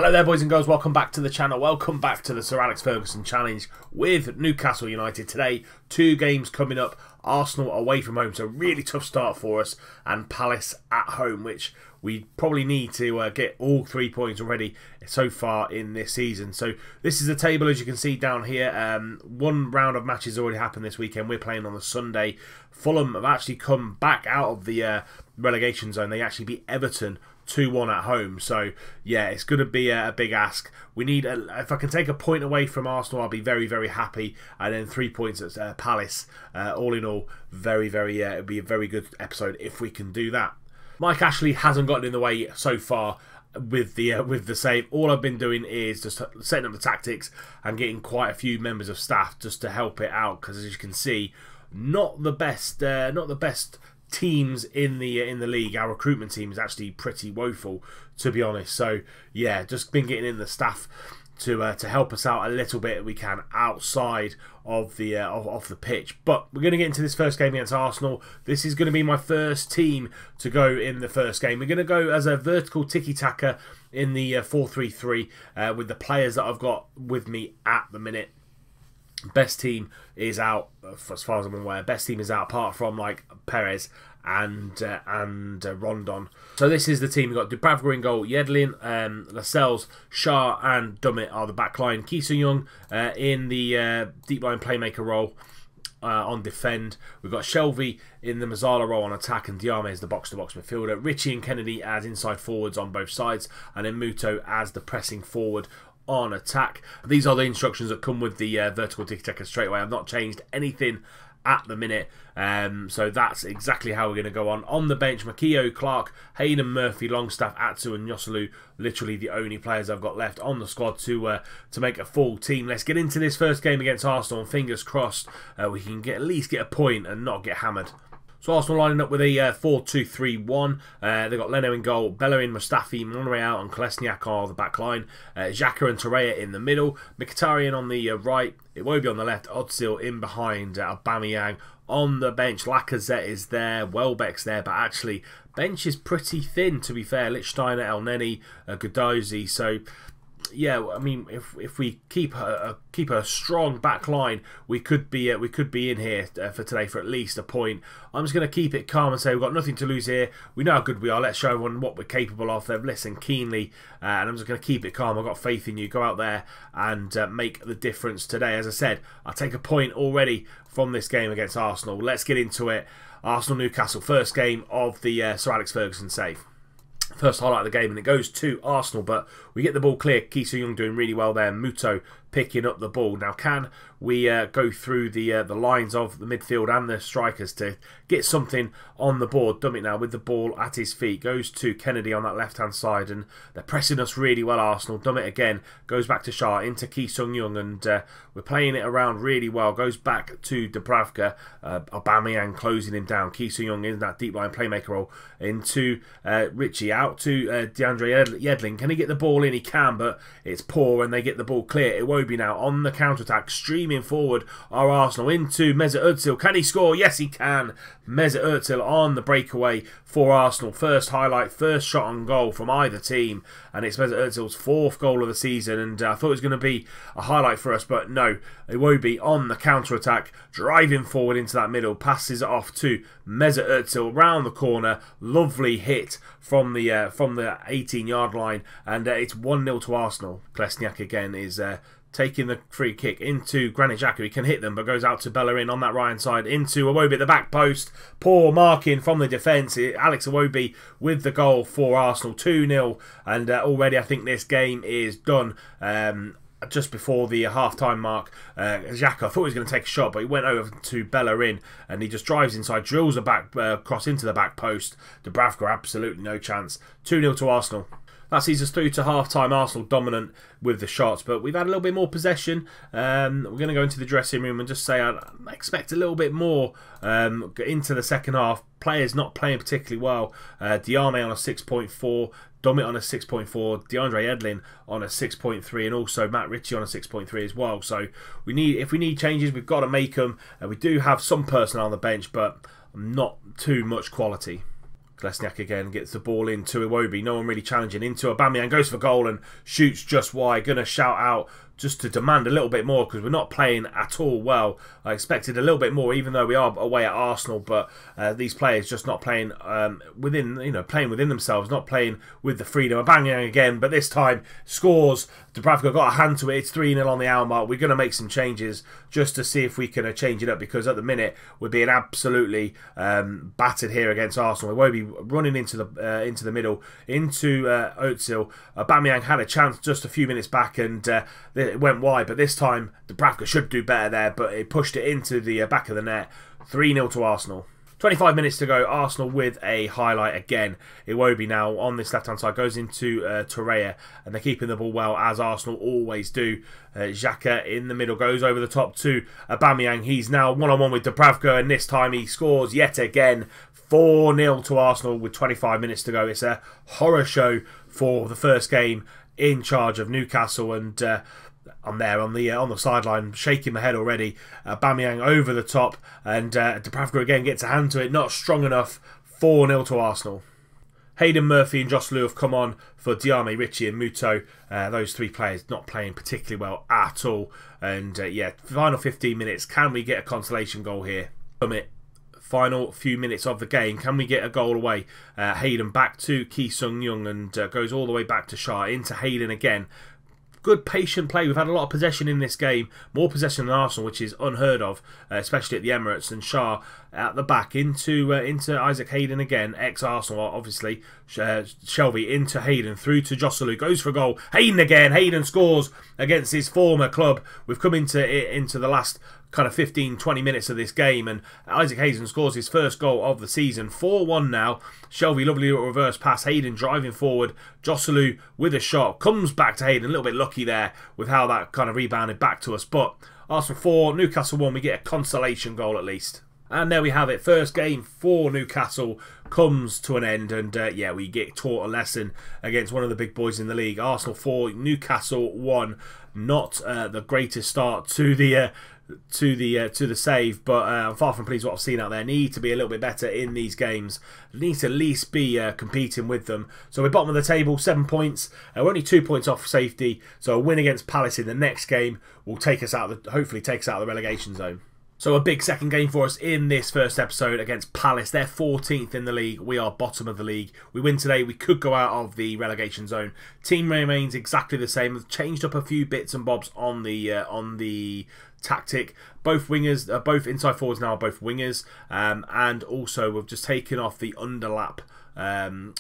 Hello there, boys and girls, welcome back to the channel, welcome back to the Sir Alex Ferguson challenge with Newcastle United. Today, 2 games coming up, Arsenal away from home, so really tough start for us, and Palace at home, which we probably need to get all 3 points already so far in this season. So this is the table, as you can see down here. One round of matches already happened this weekend. We're playing on the Sunday. Fulham have actually come back out of the relegation zone. They actually beat Everton 2-1 at home, so yeah, it's going to be a big ask. We need if I can take a point away from Arsenal, I'll be very, very happy, and then 3 points at Palace. All in all, it'll be a very good episode if we can do that. Mike Ashley hasn't gotten in the way so far with the save. All I've been doing is just setting up the tactics and getting quite a few members of staff just to help it out, because as you can see, not the best teams in the league. Our recruitment team is actually pretty woeful, to be honest. So yeah, just been getting in the staff to help us out a little bit we can outside of the off the pitch. But we're going to get into this first game against Arsenal. This is going to be my first team to go in the first game. We're going to go as a vertical tiki-taka in the 4-3-3 with the players that I've got with me at the minute. Best team is out, as far as I'm aware. Best team is out apart from like Perez and Rondon. So this is the team. We've got Dubravka in goal, Yedlin, Lascelles, Shah and Dummett are the back line. Ki Sung-young in the deep line playmaker role on defend. We've got Shelvey in the Mazzala role on attack, and Diame as the box-to-box midfielder. Richie and Kennedy as inside forwards on both sides, and then Muto as the pressing forward on attack. These are the instructions that come with the vertical tiki-taka straight away. I've not changed anything at the minute, so that's exactly how we're going to go on. On the bench, Makio, Clark, Hayden, Murphy, Longstaff, Atsu and Yosselu, literally the only players I've got left on the squad to make a full team. Let's get into this first game against Arsenal, and fingers crossed we can at least get a point and not get hammered. So Arsenal lining up with a 4-2-3-1. They've got Leno in goal, Bellerin, Mustafi, Monreal and Kolesniak are the back line. Xhaka and Torreira in the middle. Mkhitaryan on the right. Iwobi on the left. Özil in behind. Aubameyang on the bench. Lacazette is there. Welbeck's there. But actually, bench is pretty thin, to be fair. Lichtsteiner, El Neni, Guendouzi. So yeah, I mean, if we keep a strong back line, we could be in here for today for at least a point. I'm just going to keep it calm and say we've got nothing to lose here. We know how good we are. Let's show everyone what we're capable of. They've listened keenly, and I'm just going to keep it calm. I've got faith in you. Go out there and make the difference today. As I said, I'll take a point already from this game against Arsenal. Let's get into it. Arsenal-Newcastle, first game of the Sir Alex Ferguson save. First highlight of the game, and it goes to Arsenal, but we get the ball clear. Ki Sung-young doing really well there. Muto picking up the ball. Now, can we go through the lines of the midfield and the strikers to get something on the board? Dummett now with the ball at his feet. Goes to Kennedy on that left-hand side, and they're pressing us really well, Arsenal. Dummett again. Goes back to Shah, into Ki Sung-young, and we're playing it around really well. Goes back to Dubravka. Aubameyang closing him down. Ki Sung-young in that deep line playmaker role. Into Richie. Out to DeAndre Yedlin. Can he get the ball in? He can, but it's poor, and they get the ball clear. Iwobi now on the counter-attack, streaming forward are Arsenal into Mesut Özil. Can he score? Yes, he can. Mesut Özil on the breakaway for Arsenal. First highlight, first shot on goal from either team, and it's Mesut Özil's 4th goal of the season, and I thought it was going to be a highlight for us, but no. Iwobi on the counter-attack, driving forward into that middle, passes it off to Mesut Özil round the corner. Lovely hit from the 18-yard line, and it's 1-0 to Arsenal. Kolesniak again is taking the free kick into Granit Xhaka. He can hit them, but goes out to Bellerin on that right-hand side into Iwobi at the back post. Poor marking from the defence. Alex Iwobi with the goal for Arsenal. 2-0, and already I think this game is done. Just before the half-time mark, Xhaka, I thought he was going to take a shot, but he went over to Bellerin, and he just drives inside, drills a back cross into the back post. Dubravka, absolutely no chance. 2-0 to Arsenal. That sees us through to half-time. Arsenal dominant with the shots, but we've had a little bit more possession. We're going to go into the dressing room and just say I expect a little bit more into the second half. Players not playing particularly well. Diame on a 6.4, Dummett on a 6.4, DeAndre Yedlin on a 6.3, and also Matt Ritchie on a 6.3 as well. So if we need changes, we've got to make them. We do have some personnel on the bench, but not too much quality. Glesniak again gets the ball into Iwobi. No one really challenging. Into Aubameyang. Goes for goal and shoots just wide. Going to shout out just to demand a little bit more because we're not playing at all well. I expected a little bit more, even though we are away at Arsenal. But these players just not playing playing within themselves, not playing with the freedom. Aubameyang again, but this time scores. Dubravka got a hand to it. It's 3-0 on the hour mark. We're going to make some changes just to see if we can change it up because at the minute we're being absolutely battered here against Arsenal. We won't be running into the middle into Özil. Aubameyang had a chance just a few minutes back and it went wide, but this time Dubravka should do better there, but it pushed it into the back of the net. 3-0 to Arsenal. 25 minutes to go. Arsenal with a highlight again. Iwobi now on this left-hand side goes into Torrid, and they're keeping the ball well, as Arsenal always do. Xhaka in the middle goes over the top to Aubameyang. He's now one-on-one with Dubravka, and this time he scores yet again. 4-0 to Arsenal with 25 minutes to go. It's a horror show for the first game in charge of Newcastle, and I'm there on the sideline, shaking my head already. Aubameyang over the top, and Dubravka again gets a hand to it, not strong enough. 4-0 to Arsenal. Hayden, Murphy and Joselu have come on for Diame, Ritchie and Muto. Those three players not playing particularly well at all. And yeah, final 15 minutes. Can we get a consolation goal here? Final few minutes of the game. Can we get a goal away? Hayden back to Ki Sung-young and goes all the way back to Shah. Into Hayden again. Good patient play. We've had a lot of possession in this game. More possession than Arsenal, which is unheard of, especially at the Emirates. And Shah at the back into Isaac Hayden again. Ex-Arsenal, obviously. Shelvey into Hayden. Through to Joselu. Goes for a goal. Hayden again. Hayden scores against his former club. We've come into the last kind of 15-20 minutes of this game, and Isaac Hayden scores his first goal of the season. 4-1 now. Shelvey, lovely little reverse pass. Hayden driving forward. Joselu with a shot. Comes back to Hayden. A little bit lucky there with how that kind of rebounded back to us. But Arsenal 4, Newcastle 1. We get a consolation goal at least. And there we have it. First game for Newcastle comes to an end, and yeah, we get taught a lesson against one of the big boys in the league. Arsenal 4, Newcastle 1. Not the greatest start to the save, but I'm far from pleased with what I've seen out there. Need to be a little bit better in these games. Need to at least be competing with them. So we're bottom of the table, 7 points. We're only 2 points off safety. So a win against Palace in the next game will take us out. Hopefully, take us out of the relegation zone. So a big second game for us in this first episode against Palace. They're 14th in the league. We are bottom of the league. We win today, we could go out of the relegation zone. Team remains exactly the same. We've changed up a few bits and bobs on the tactic. Both wingers, both inside forwards now are both wingers, and also we've just taken off the underlap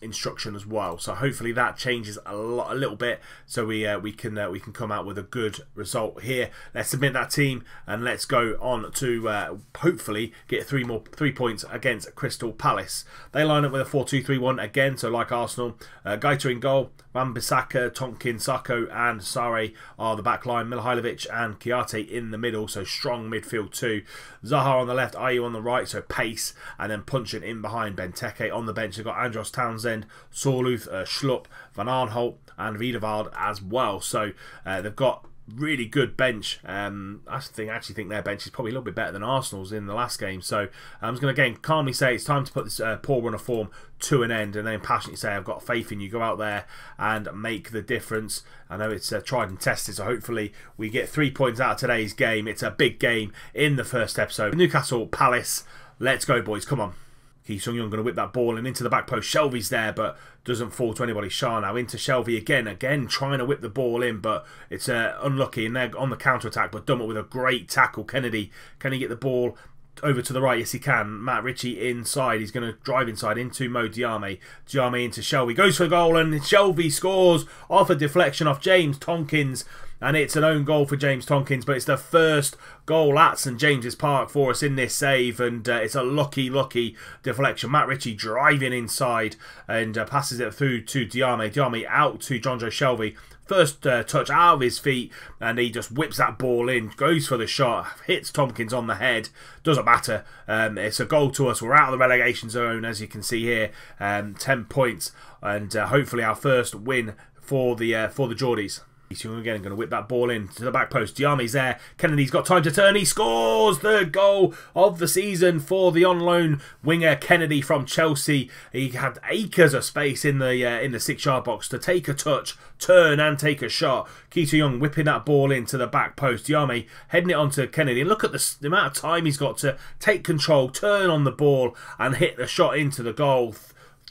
instruction as well. So hopefully that changes a little bit, so we can come out with a good result here. Let's submit that team and let's go on to hopefully get 3 points against Crystal Palace. They line up with a 4-2-3-1 again, so like Arsenal. Gaita in goal, Wan-Bissaka, Tonkin, Sako and Sare are the back line. Mihajlovic and Kiate in the middle, so strong midfield too. Zaha on the left, Ayew on the right, so pace, and then punching in behind. Benteke on the bench. They've got Andros Townsend, Sorluth, Schlupp, Van Aanholt and Wiedewald as well. So they've got really good bench. I actually think their bench is probably a little bit better than Arsenal's in the last game. So I'm just going to again calmly say it's time to put this poor run of form to an end, and then passionately say I've got faith in you. Go out there and make the difference. I know it's tried and tested, so hopefully we get 3 points out of today's game. It's a big game in the first episode. Newcastle Palace. Let's go, boys. Come on. Ki Sung-young going to whip that ball and into the back post. Shelvey's there, but doesn't fall to anybody. Shah now into Shelvey again trying to whip the ball in, but it's unlucky, and they're on the counter-attack, but done it with a great tackle. Kennedy, can he get the ball over to the right? Yes, he can. Matt Ritchie inside. He's going to drive inside into Mo Diame. Diame into Shelvey. Goes for the goal, and Shelvey scores off a deflection off James Tonkins. And it's an own goal for James Tonkins, but it's the first goal at St James's Park for us in this save, and it's a lucky deflection. Matt Ritchie driving inside and passes it through to Diame. Diame out to Jonjo Shelvey. First touch out of his feet, and he just whips that ball in, goes for the shot, hits Tompkins on the head. Doesn't matter. It's a goal to us. We're out of the relegation zone, as you can see here. 10 points, and hopefully our first win for the Geordies. He's again going to whip that ball in to the back post. Diame's there. Kennedy's got time to turn. He scores the goal of the season for the on-loan winger Kennedy from Chelsea. He had acres of space in the 6-yard box to take a touch, turn and take a shot. Ki Soo-young whipping that ball into the back post. Diame heading it onto Kennedy. And look at the amount of time he's got to take control, turn on the ball and hit the shot into the goal.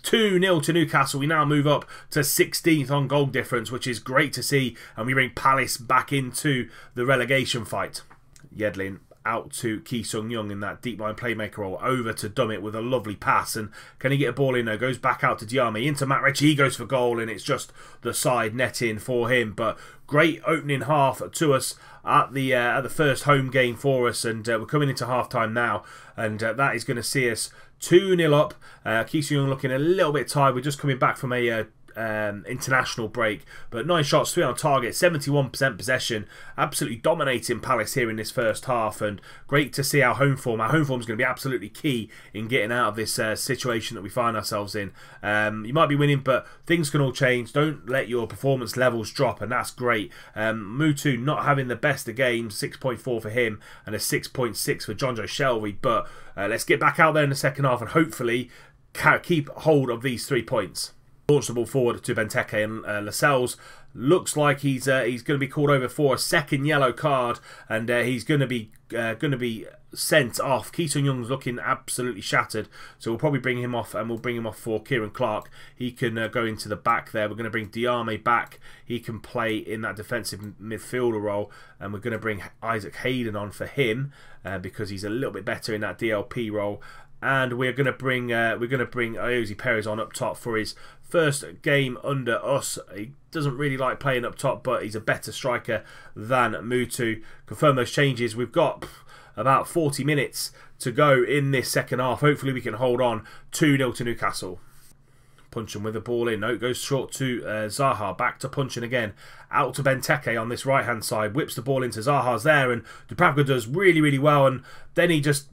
2-0 to Newcastle. We now move up to 16th on goal difference, which is great to see. And we bring Palace back into the relegation fight. Yedlin out to Ki Soo-young in that deep line playmaker role, over to Dummett with a lovely pass, and can he get a ball in there? Goes back out to Diame, into Matt Ritchie, he goes for goal, and it's just the side netting for him. But great opening half to us at the first home game for us, and we're coming into half time now, and that is going to see us 2-0 up. Ki Soo-young looking a little bit tired. We're just coming back from a international break, but 9 shots, 3 on target, 71% possession, absolutely dominating Palace here in this first half, and great to see our home form. Our home form is going to be absolutely key in getting out of this situation that we find ourselves in. You might be winning, but things can all change. Don't let your performance levels drop, and that's great. Mutu not having the best of games, 6.4 for him and a 6.6 for Jonjo Shelvey, but let's get back out there in the second half and hopefully keep hold of these 3 points. Launch the ball forward to Benteke, and Lascelles looks like he's going to be called over for a second yellow card, and he's going to be sent off. Ki Soo-young's looking absolutely shattered, so we'll probably bring him off, and we'll bring him off for Kieran Clark. He can go into the back there. We're going to bring Diame back. He can play in that defensive midfielder role, and we're going to bring Isaac Hayden on for him because he's a little bit better in that DLP role. And we're going to bring Ayoze Perez on up top for his first game under us. He doesn't really like playing up top, but he's a better striker than Mutu. Confirm those changes. We've got about 40 minutes to go in this second half. Hopefully we can hold on 2-0 to Newcastle. Puncheon with the ball in. No, it goes short to Zaha. Back to Puncheon again. Out to Benteke on this right-hand side. Whips the ball into Zaha's there, and Dubravka does really, really well. And then he just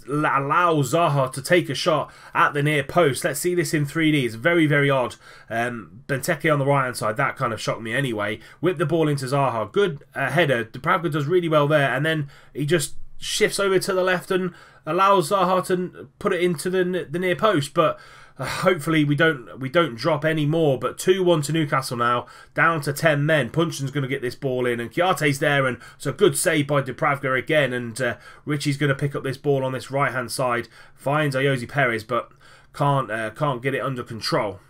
allows Zaha to take a shot at the near post. Let's see this in 3D. It's very, very odd. Benteke on the right hand side, that kind of shocked me anyway. Whip the ball into Zaha. Good header. Dubravka does really well there, and then he just shifts over to the left and allows Zaha to put it into the near post. But hopefully we don't drop any more. But 2-1 to Newcastle now, down to 10 men. Puncheon's going to get this ball in, and Kiarte's there, and it's a good save by Dubravka again. And Richie's going to pick up this ball on this right hand side, finds Ayoze Perez, but can't get it under control.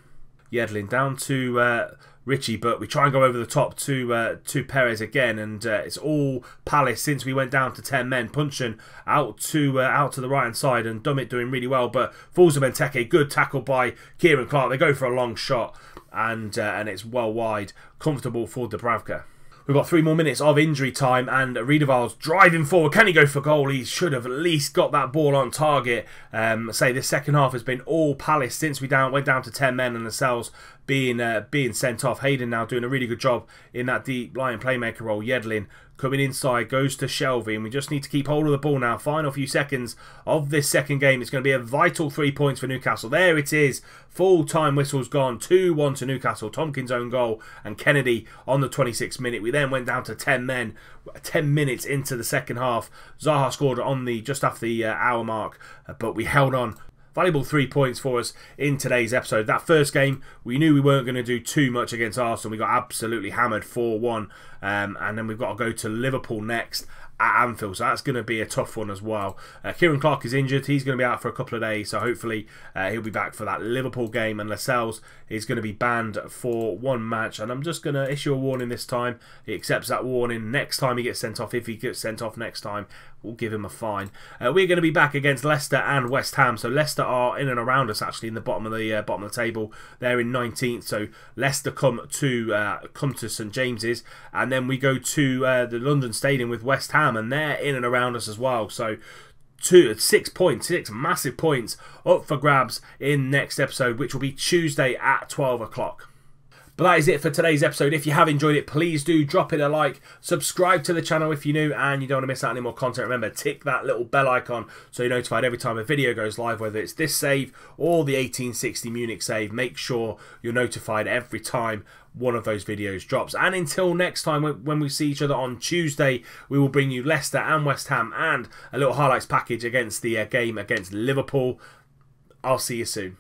Yedlin down to Richie, but we try and go over the top to Perez again, and it's all Palace since we went down to 10 men. Puncheon out to the right hand side, and Dummett doing really well, but falls to Benteke. Good tackle by Kieran Clark. They go for a long shot, and it's well wide, comfortable for Dubravka. We've got 3 more minutes of injury time, and Riedewald's driving forward. Can he go for goal? He should have at least got that ball on target. Say this second half has been all Palace since we went down to 10 men, and Lascelles being sent off. Hayden now doing a really good job in that deep line playmaker role. Yedlin coming inside, goes to Shelvey, and we just need to keep hold of the ball now. Final few seconds of this second game. It's going to be a vital 3 points for Newcastle. There it is. Full-time whistle's gone. 2-1 to Newcastle. Tompkins' own goal and Kennedy on the 26th minute. We then went down to 10 men 10 minutes into the second half. Zaha scored on just after the hour mark, but we held on. Valuable 3 points for us in today's episode. That first game, we knew we weren't going to do too much against Arsenal. We got absolutely hammered 4-1. And then we've got to go to Liverpool next at Anfield. So that's going to be a tough one as well. Kieran Clark is injured. He's going to be out for a couple of days. So hopefully he'll be back for that Liverpool game. And Lascelles is going to be banned for 1 match. And I'm just going to issue a warning this time. He accepts that warning. Next time he gets sent off, if he gets sent off next time, we'll give him a fine. We're going to be back against Leicester and West Ham. So Leicester are in and around us actually in the bottom of the table. They're in 19th. So Leicester come to St James's, and then we go to the London Stadium with West Ham, and they're in and around us as well. So 6 massive points up for grabs in next episode, which will be Tuesday at 12 o'clock. But that is it for today's episode. If you have enjoyed it, please do drop it a like, subscribe to the channel if you're new and you don't want to miss out on any more content. Remember, tick that little bell icon so you're notified every time a video goes live, whether it's this save or the 1860 Munich save. Make sure you're notified every time one of those videos drops. And until next time, when we see each other on Tuesday, we will bring you Leicester and West Ham and a little highlights package against the game against Liverpool. I'll see you soon.